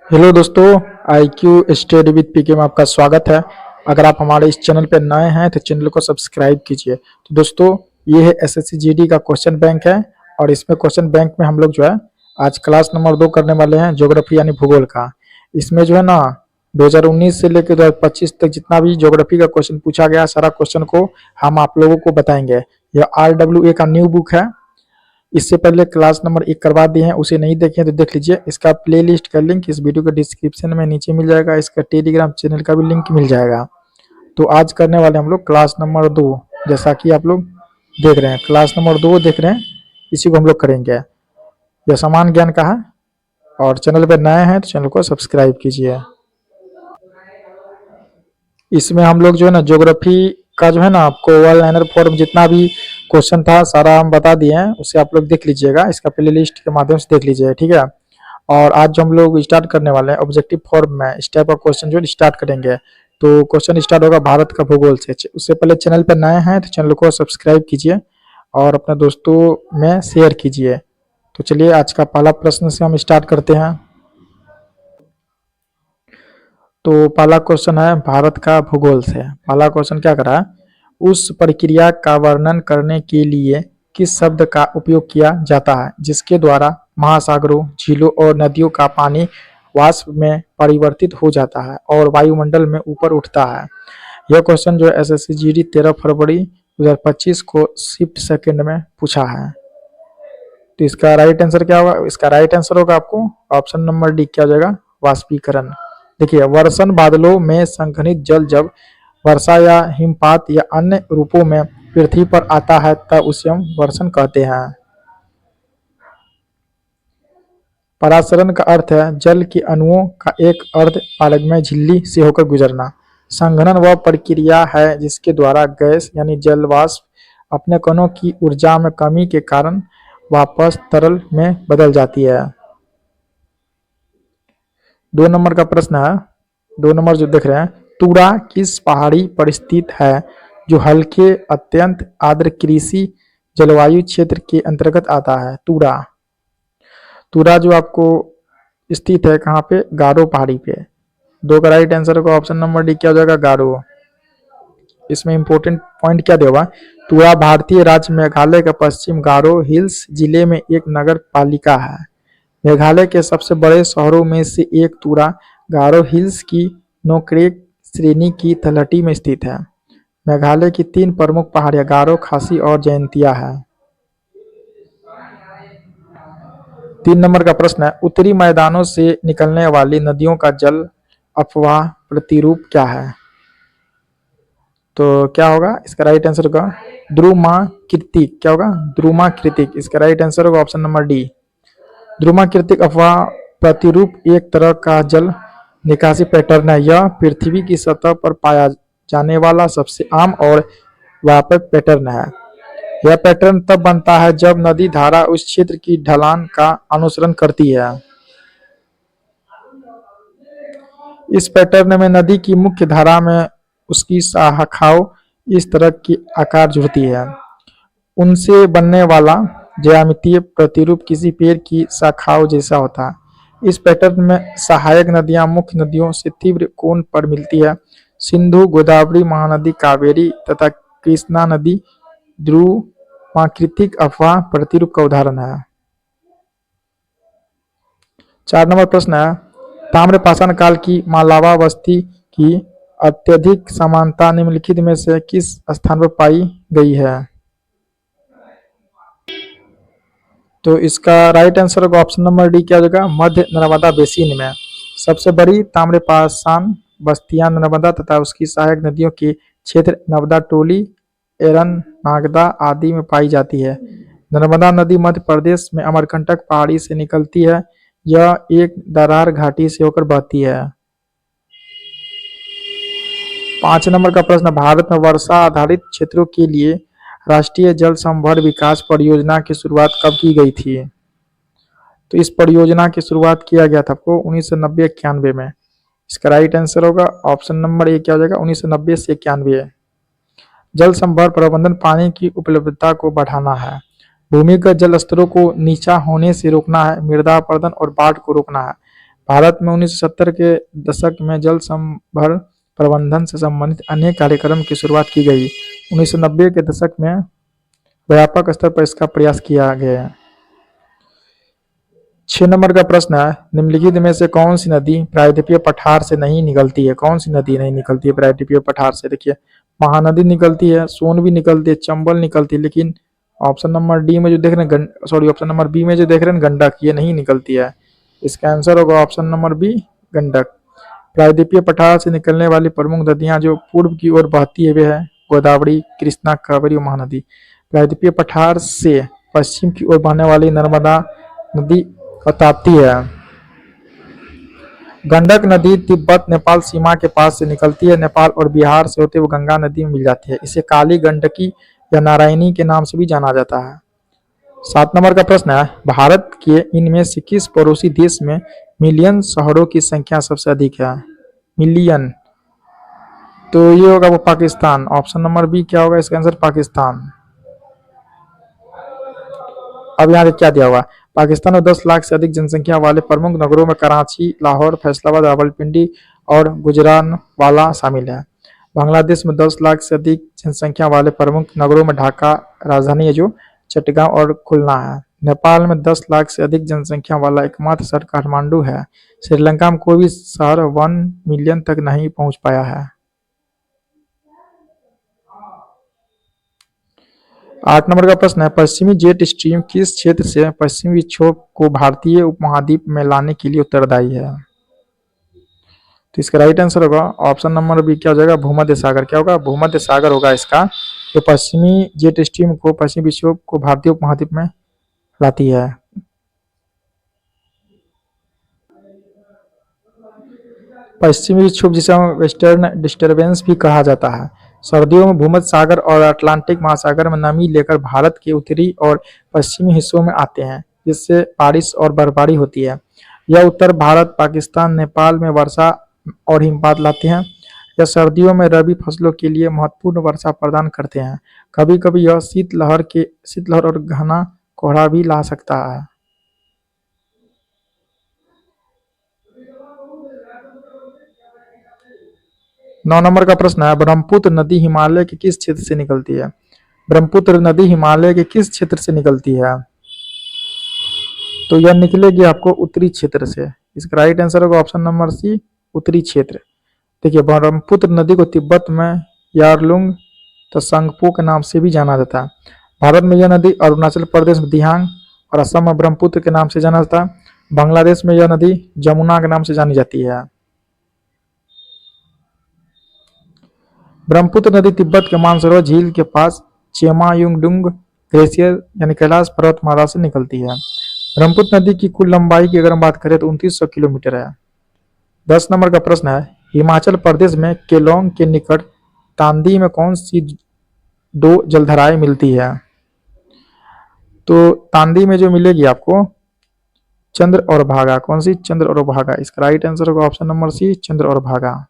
Hello दोस्तों, I Q study with पीके में आपका स्वागत है। अगर आप हमारे इस चैनल पर नए हैं तो चैनल को सब्सक्राइब कीजिए। तो दोस्तों, ये है एसएससी जीडी का क्वेश्चन बैंक है और इसमें क्वेश्चन बैंक में हम लोग जो है आज क्लास नंबर 2 करने वाले हैं, ज्योग्राफी यानी भूगोल का। इसमें जो है ना 2019 से लेकर 2025 तक जितना भी ज्योग्राफी का क्वेश्चन पूछा गया, सारा क्वेश्चन को हम आप लोगों को बताएंगे। यह RWA का न्यू बुक है। इससे पहले क्लास नंबर 1 करवा दिए हैं, उसे नहीं देखे तो देख लीजिए। इसका प्लेलिस्ट का लिंक इस वीडियो के डिस्क्रिप्शन में नीचे मिल जाएगा। इसका टेलीग्राम चैनल का भी लिंक मिल जाएगा। तो आज करने वाले हम लोग क्लास नंबर 2, जैसा कि आप लोग देख रहे हैं क्लास नंबर 2 देख रहे हैं, इसी को हम लोग करेंगे। यह समान ज्ञान का है और चैनल पर नए हैं तो चैनल को सब्सक्राइब कीजिए। इसमें हम लोग जो है ना ज्योग्राफी का जो है ना आपको वन लाइनर फॉर्म जितना भी क्वेश्चन था सारा हम बता दिए हैं, उसे आप लोग देख लीजिएगा। इसका प्ले लिस्ट के माध्यम से देख लीजिएगा, ठीक है। और आज जो हम लोग स्टार्ट करने वाले हैं ऑब्जेक्टिव फॉर्म में इस टाइप का क्वेश्चन जो स्टार्ट करेंगे। तो क्वेश्चन स्टार्ट होगा भारत का भूगोल से। उससे पहले चैनल पर नए हैं तो चैनल को सब्सक्राइब कीजिए और अपने दोस्तों में शेयर कीजिए। तो चलिए आज का पहला प्रश्न से हम स्टार्ट करते हैं। तो पहला क्वेश्चन है भारत का भूगोल से। पहला क्वेश्चन क्या करा है, उस प्रक्रिया का वर्णन करने के लिए किस शब्द का उपयोग किया जाता है जिसके द्वारा महासागरों, झीलों और नदियों का पानी वाष्प में परिवर्तित हो जाता है और वायुमंडल में ऊपर उठता है। यह क्वेश्चन जो है एसएससी जीडी 13 फरवरी 2025 को शिफ्ट सेकंड में पूछा है। तो इसका राइट आंसर क्या होगा? इसका राइट आंसर होगा आपको ऑप्शन नंबर डी, क्या हो जाएगा? वाष्पीकरण। देखिए, वर्षण बादलों में संघनित जल जब वर्षा या हिमपात या अन्य रूपों में पृथ्वी पर आता है तब उसे हम वर्षण कहते हैं। परासरण का अर्थ है जल के अणुओं का एक अर्ध पारगम्य झिल्ली से होकर गुजरना। संघनन वह प्रक्रिया है जिसके द्वारा गैस यानी जल वाष्प अपने कणों की ऊर्जा में कमी के कारण वापस तरल में बदल जाती है। 2 नंबर का प्रश्न है, 2 नंबर जो देख रहे हैं, तुरा किस पहाड़ी पर स्थित है जो हल्के अत्यंत आर्द्र कृषि जलवायु क्षेत्र के अंतर्गत आता है? तुरा तुरा जो आपको स्थित है कहाँ पे? गारो पहाड़ी पे। 2 का राइट आंसर होगा ऑप्शन नंबर डी, क्या हो जाएगा? गारो। इसमें इंपॉर्टेंट पॉइंट क्या दिया हुआ? तुरा भारतीय राज्य मेघालय के पश्चिम गारो हिल्स जिले में एक नगर पालिका है। मेघालय के सबसे बड़े शहरों में से एक तुरा गारो हिल्स की नोक्रेक श्रेणी की तलहटी में स्थित है। मेघालय की 3 प्रमुख पहाड़ियां गारो, खासी और जयंतिया है। 3 नंबर का प्रश्न है, उत्तरी मैदानों से निकलने वाली नदियों का जल अपवाह प्रतिरूप क्या है? तो क्या होगा? इसका राइट आंसर होगा ध्रुमाकृतिक। क्या होगा? ध्रुमाकृतिक। इसका राइट आंसर होगा ऑप्शन नंबर डी। ध्रुमाकृतिक अफवाह प्रतिरूप एक तरह का जल निकासी पैटर्न है। यह पृथ्वी की सतह पर पाया जाने वाला सबसे आम और व्यापक पैटर्न है। यह पैटर्न तब बनता है जब नदी धारा उस क्षेत्र की ढलान का अनुसरण करती है। इस पैटर्न में नदी की मुख्य धारा में उसकी शाखाओं इस तरह की आकार जुड़ती है। उनसे बनने वाला ज्यामितीय प्रतिरूप किसी पेड़ की शाखाओं जैसा होता है। इस पैटर्न में सहायक नदियां मुख्य नदियों से तीव्र कोण पर मिलती है। सिंधु, गोदावरी, महानदी, कावेरी तथा कृष्णा नदी ध्रुवाकृतिक अफवाह प्रतिरूप का उदाहरण है। 4 नंबर प्रश्न है, ताम्रपाषाण काल की मालवावस्थी की अत्यधिक समानता निम्नलिखित में से किस स्थान पर पाई गई है? तो इसका राइट आंसर होगा ऑप्शन नंबर डी, क्या हो जाएगा? मध्य नर्मदा बेसिन में। सबसे बड़ी ताम्रपाषाण बस्तियां नर्मदा तथा उसकी सहायक नदियों के क्षेत्र नर्मदा टोली, एरन, नागदा आदि में पाई जाती है। नर्मदा नदी मध्य प्रदेश में अमरकंटक पहाड़ी से निकलती है। यह एक दरार घाटी से होकर बहती है। 5 नंबर का प्रश्न, भारत में वर्षा आधारित क्षेत्रों के लिए राष्ट्रीय जल संभर विकास परियोजना की शुरुआत कब की गई थी? तो इस परियोजना की शुरुआत किया गया था आपको 1990-91 में। इसका राइट आंसर होगा ऑप्शन नंबर ए, क्या हो जाएगा? 1990 से 91। जल संभर प्रबंधन पानी की उपलब्धता को बढ़ाना है, भूमिगत जल स्तरों को नीचा होने से रोकना है, मृदा अपरदन और बाढ़ को रोकना है। भारत में 1970 के दशक में जल संभर प्रबंधन से संबंधित अनेक कार्यक्रम की शुरुआत की गई। 1990 के दशक में व्यापक स्तर पर इसका प्रयास किया गया। 6 नंबर का प्रश्न है, निम्नलिखित में से कौन सी नदी प्रायद्वीपीय पठार से नहीं निकलती है? कौन सी नदी नहीं निकलती है प्रायद्वीपीय पठार से? देखिए, महानदी निकलती है, सोन भी निकलती है, चंबल निकलती है, लेकिन ऑप्शन नंबर डी में जो देख रहे हैं सॉरी ऑप्शन नंबर बी में जो देख रहे हैं गंडक, ये नहीं निकलती है। इसका आंसर होगा ऑप्शन नंबर बी, गंडक। प्रायद्वीपीय पठार से निकलने वाली प्रमुख नदियां जो पूर्व की ओर बहती है वे है गोदावरी, कृष्णा, कावेरी और महानदी। प्रायद्वीपीय पठार से पश्चिम की ओर बहने वाली नर्मदा नदी और ताप्ती है। गंडक नदी तिब्बत नेपाल सीमा के पास से निकलती है, नेपाल और बिहार से होते हुए गंगा नदी में मिल जाती है। इसे काली गंडकी या नारायणी के नाम से भी जाना जाता है। 7 नंबर का प्रश्न है, भारत के इनमें से किस पड़ोसी देश में मिलियन शहरों की संख्या सबसे अधिक है? मिलियन, तो ये होगा वो पाकिस्तान। ऑप्शन नंबर बी क्या होगा इसका आंसर? पाकिस्तान। अब यहाँ क्या दिया हुआ? पाकिस्तान में 10 लाख से अधिक जनसंख्या वाले प्रमुख नगरों में कराची, लाहौर, फैसलाबाद, रावलपिंडी और गुजरानवाला शामिल है। बांग्लादेश में 10 लाख से अधिक जनसंख्या वाले प्रमुख नगरों में ढाका राजधानी है जो चटगांव और खुलना है। नेपाल में 10 लाख से अधिक जनसंख्या वाला एकमात्र शहर काठमांडू है। श्रीलंका में कोई भी शहर 1 मिलियन तक नहीं पहुंच पाया है। 8 नंबर का प्रश्न है, पश्चिमी जेट स्ट्रीम किस क्षेत्र से पश्चिमी विक्षोभ को भारतीय उपमहाद्वीप में लाने के लिए उत्तरदायी है? तो इसका राइट आंसर होगा ऑप्शन नंबर बी क्या हो जाएगा? भूमध्य सागर। क्या होगा? भूमध्य सागर होगा इसका, जो पश्चिमी जेट स्ट्रीम को पश्चिमी विक्षोभ को भारतीय उपमहाद्वीप में लाती है। पश्चिमी विक्षोभ जिसे हम वेस्टर्न डिस्टर्बेंस भी कहा जाता है, सर्दियों में भूमध्य सागर और अटलांटिक महासागर में नमी लेकर भारत के उत्तरी और पश्चिमी हिस्सों में आते हैं, जिससे बारिश और बर्फबारी होती है। यह उत्तर भारत, पाकिस्तान, नेपाल में वर्षा और हिमपात लाते हैं। यह सर्दियों में रबी फसलों के लिए महत्वपूर्ण वर्षा प्रदान करते हैं। कभी कभी यह शीतलहर और घना कोहरा भी ला सकता है। 9 नंबर का प्रश्न है, ब्रह्मपुत्र नदी हिमालय के किस क्षेत्र से निकलती है? ब्रह्मपुत्र नदी हिमालय के किस क्षेत्र से निकलती है? तो यह निकलेगी आपको उत्तरी क्षेत्र से। इसका राइट आंसर होगा ऑप्शन नंबर सी, उत्तरी क्षेत्र। देखिए, ब्रह्मपुत्र नदी को तिब्बत में यारलुंग त्संगपो के नाम से भी जाना जाता है। भारत में यह नदी अरुणाचल प्रदेश में दिहांग और असम में ब्रह्मपुत्र के नाम से जाना जाता है। बांग्लादेश में यह नदी जमुना के नाम से जानी जाती है। ब्रह्मपुत्र नदी तिब्बत के मानसरोवर झील के पास चेमायुंगडुंग ग्लेशियर यानी कैलाश पर्वतमाला से निकलती है। ब्रह्मपुत्र नदी की कुल लंबाई की अगर हम बात करें तो 2900 किलोमीटर है। 10 नंबर का प्रश्न है, हिमाचल प्रदेश में केलोंग के निकट तांदी में कौन सी 2 जलधाराएं मिलती है? तो तांदी में जो मिलेगी आपको चंद्र और भागा। कौन सी? चंद्र और भागा। इसका राइट आंसर होगा ऑप्शन नंबर सी, चंद्र और भागा।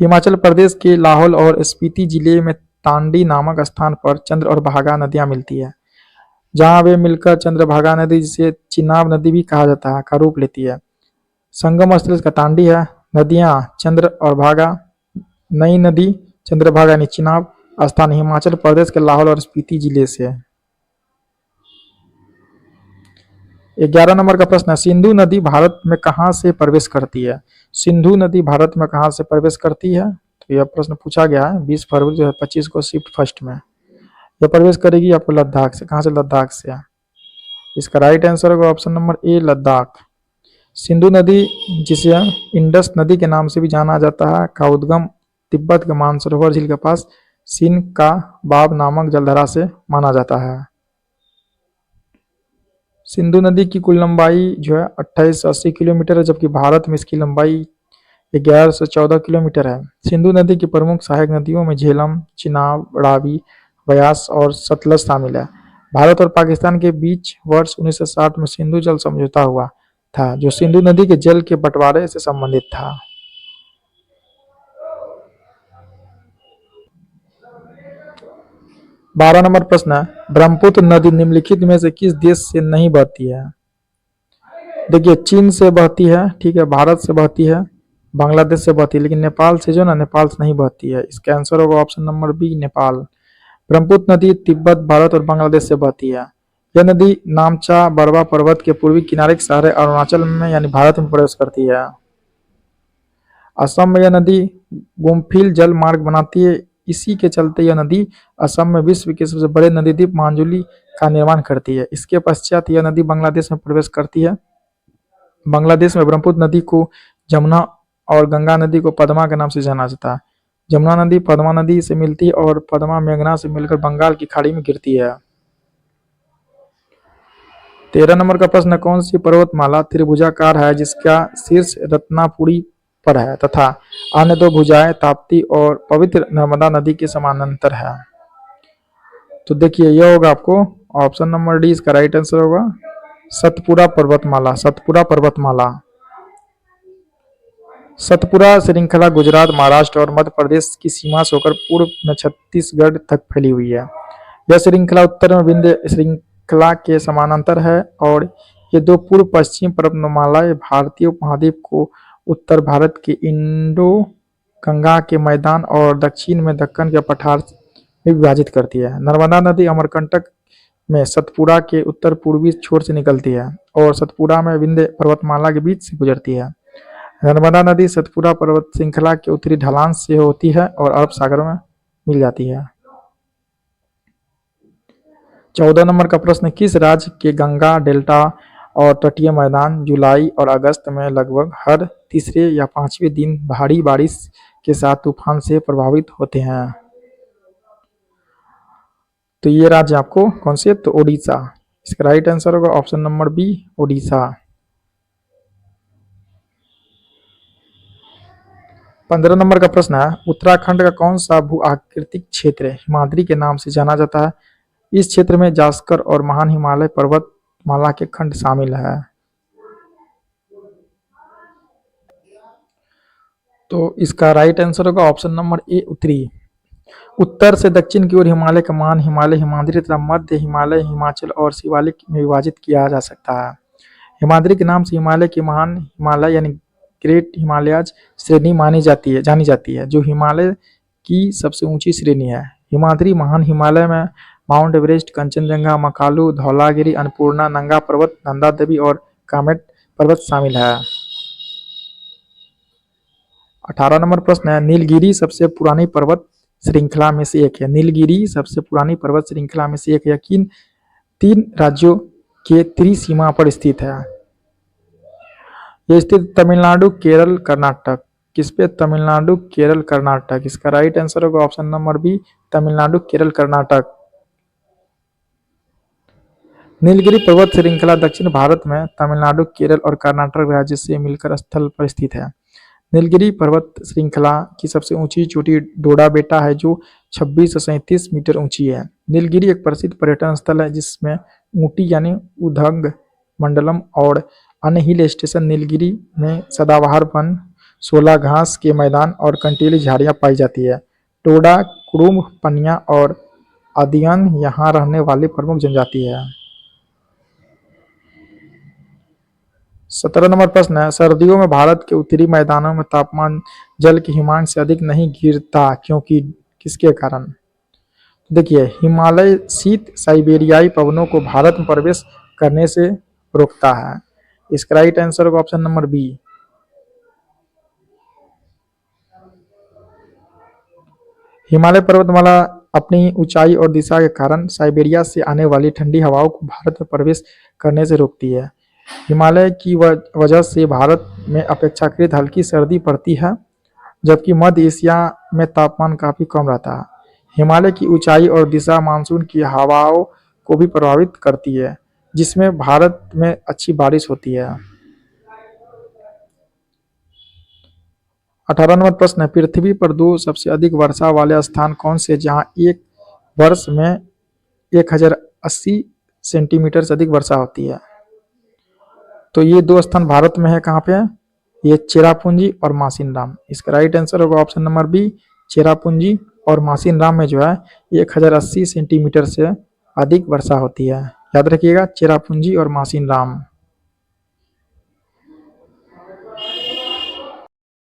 हिमाचल प्रदेश के लाहौल और स्पीति जिले में तांडी नामक स्थान पर चंद्र और भागा नदियां मिलती है, जहां वे मिलकर चंद्रभागा नदी, जिसे चिनाब नदी भी कहा जाता है, का रूप लेती है। संगम स्थल इसका तांडी है। नदियां चंद्र और भागा, नई नदी चंद्रभागा यानी चिनाब, स्थान हिमाचल प्रदेश के लाहौल और स्पीति जिले से है। 11 नंबर का प्रश्न है, सिंधु नदी भारत में कहां से प्रवेश करती है? सिंधु नदी भारत में कहां से प्रवेश करती है? तो यह प्रश्न पूछा गया है 20 फरवरी 2025 को शिफ्ट फर्स्ट में। यह प्रवेश करेगी आपको लद्दाख से। कहां से? लद्दाख से। इसका राइट आंसर होगा option number A, Ladakh. Sindhu नदी, जिसे इंडस नदी के नाम से भी जाना जाता है, का उद्गम तिब्बत के मानसरोवर झील के पास सिन का बाब नामक जलधारा से माना जाता है। सिंधु नदी की कुल लंबाई जो है 2880 किलोमीटर है, जबकि भारत में इसकी लंबाई 1114 किलोमीटर है। सिंधु नदी की प्रमुख सहायक नदियों में झेलम, चिनाब, रावी, व्यास और सतलज शामिल है। भारत और पाकिस्तान के बीच वर्ष 1960 में सिंधु जल समझौता हुआ था, जो सिंधु नदी के जल के बंटवारे से संबंधित था। 12 नंबर प्रश्न है, ब्रह्मपुत्र नदी निम्नलिखित में से किस देश से नहीं बहती है? देखिए, चीन से बहती है, ठीक है, भारत से बहती है, बांग्लादेश से बहती है, लेकिन नेपाल से जो ना, नेपाल से नहीं बहती है। इसका आंसर होगा option number B, Nepal. Brahmaputra नदी तिब्बत, भारत और बांग्लादेश से बहती है। यह नदी नामचा बरवा पर्वत के पूर्वी किनारे के सहारे अरुणाचल में यानी भारत में प्रवेश करती है। असम में यह नदी गोमफिल जल मार्ग बनाती है। इसी के चलते यह नदी असम में विश्व के सबसे बड़े नदी द्वीप माजुली का निर्माण करती है। इसके पश्चात यह नदी बांग्लादेश में प्रवेश करती है। बांग्लादेश में ब्रह्मपुत्र नदी को जमुना और गंगा नदी को पद्मा के नाम से जाना जाता है। जमुना नदी पद्मा नदी से मिलती है और पद्मा मेघना से मिलकर बंगाल की खाड़ी में गिरती है। 13 नंबर का प्रश्न, कौन सी पर्वतमाला त्रिभुजाकार है जिसका शीर्ष रत्नापुरी पर है तथा अन्य दो भुजाएं ताप्ती और पवित्र नर्मदा नदी के समानांतर है? तो देखिए, यह होगा आपको ऑप्शन नंबर डी, इसका राइट आंसर होगा सतपुरा पर्वतमाला। सतपुरा पर्वतमाला, सतपुरा श्रृंखला गुजरात, महाराष्ट्र और मध्य प्रदेश की सीमा से होकर पूर्व में छत्तीसगढ़ तक फैली हुई है। यह श्रृंखला उत्तर में विंध्य श्रृंखला के समानांतर है और ये दो पूर्व पश्चिम पर्वतमालाएं भारतीय उपमहाद्वीप को उत्तर भारत के इंडो गंगा के मैदान और दक्षिण में दक्कन के पठार में विभाजित करती है। नर्मदा नदी अमरकंटक में सतपुरा के उत्तर पूर्वी छोर से निकलती है और सतपुरा में विंध्य पर्वतमाला के बीच से गुजरती है। नर्मदा नदी सतपुरा पर्वत श्रृंखला के उत्तरी ढलान से होती है और अरब सागर में मिल जाती है। 14 नंबर का प्रश्न, किस राज्य के गंगा डेल्टा और तटीय मैदान जुलाई और अगस्त में लगभग हर तीसरे या पांचवें दिन भारी बारिश के साथ तूफान से प्रभावित होते हैं? तो ये राज्य आपको कौन से? तो ओडिशा। इसका राइट आंसर होगा ऑप्शन नंबर बी, ओडिशा। 15 नंबर का प्रश्न है, उत्तराखंड का कौन सा भू आकृतिक क्षेत्र हिमाद्री के नाम से जाना जाता है? इस क्षेत्र में जास्कर और महान हिमालय पर्वतमाला के खंड शामिल है। तो इसका राइट आंसर होगा ऑप्शन नंबर ए, उत्तरी। उत्तर से दक्षिण की ओर हिमालय का महान हिमालय हिमाद्री तथा मध्य हिमालय हिमाचल और शिवालिक में विभाजित किया जा सकता है। हिमाद्री के नाम से हिमालय की महान हिमालय यानी ग्रेट हिमालयाज श्रेणी जानी जाती है, जो हिमालय की सबसे ऊंची श्रेणी है। हिमाद्री महान हिमालय में माउंट एवरेस्ट, कंचनजंगा, मकालू, धौलागिरी, अन्नपूर्णा, नंगा पर्वत, नंदा देवी और कामेट पर्वत शामिल है। 18 नंबर प्रश्न है, नीलगिरी सबसे पुरानी पर्वत श्रृंखला में से एक है। नीलगिरी सबसे पुरानी पर्वत श्रृंखला में से एक है, किन 3 राज्यों के त्रिसीमा पर स्थित है? यह स्थित तमिलनाडु, केरल, कर्नाटक। किस पे? तमिलनाडु, केरल, कर्नाटक। इसका राइट आंसर होगा option number B, Tamil Nadu, Kerala, Karnataka. Nilgiri पर्वत श्रृंखला दक्षिण भारत में तमिलनाडु, केरल और कर्नाटक राज्य से मिलकर स्थल पर स्थित है। नीलगिरी पर्वत श्रृंखला की सबसे ऊंची चोटी डोडा बेटा है, जो 26 से 37 मीटर ऊंची है। नीलगिरी एक प्रसिद्ध पर्यटन स्थल है जिसमें ऊटी यानी उदंग मंडलम और अन्य हिल स्टेशन। नीलगिरी में सदाबहार वन, 16 घास के मैदान और कंटीली झाड़ियां पाई जाती है। टोडा, कुरुम, पनिया और अदियन यहाँ रहने वाली प्रमुख जनजाति है। 17 नंबर प्रश्न है, सर्दियों में भारत के उत्तरी मैदानों में तापमान जल के हिमांक से अधिक नहीं गिरता, क्योंकि किसके कारण? देखिए, हिमालय शीत साइबेरियाई पवनों को भारत में प्रवेश करने से रोकता है। इसका राइट आंसर होगा ऑप्शन नंबर बी। हिमालय पर्वतमाला अपनी ऊंचाई और दिशा के कारण साइबेरिया से आने वाली ठंडी हवाओं को भारत में प्रवेश करने से रोकती है। हिमालय की वजह से भारत में अपेक्षाकृत हल्की सर्दी पड़ती है, जबकि मध्य एशिया में तापमान काफी कम रहता है। हिमालय की ऊंचाई और दिशा मानसून की हवाओं को भी प्रभावित करती है, जिसमें भारत में अच्छी बारिश होती है। 18 नंबर प्रश्न है, पृथ्वी पर 2 सबसे अधिक वर्षा वाले स्थान कौन से, जहां एक वर्ष में 1080 सेंटीमीटर से अधिक वर्षा होती है? तो ये 2 स्थान भारत में है, कहाँ पे है? ये चेरापूंजी और मासिनराम। इसका राइट आंसर होगा ऑप्शन नंबर बी, चेरापूंजी और मासिन राम में जो है 1080 सेंटीमीटर से अधिक वर्षा होती है। याद रखिएगा, चेरापूंजी और मासिन राम।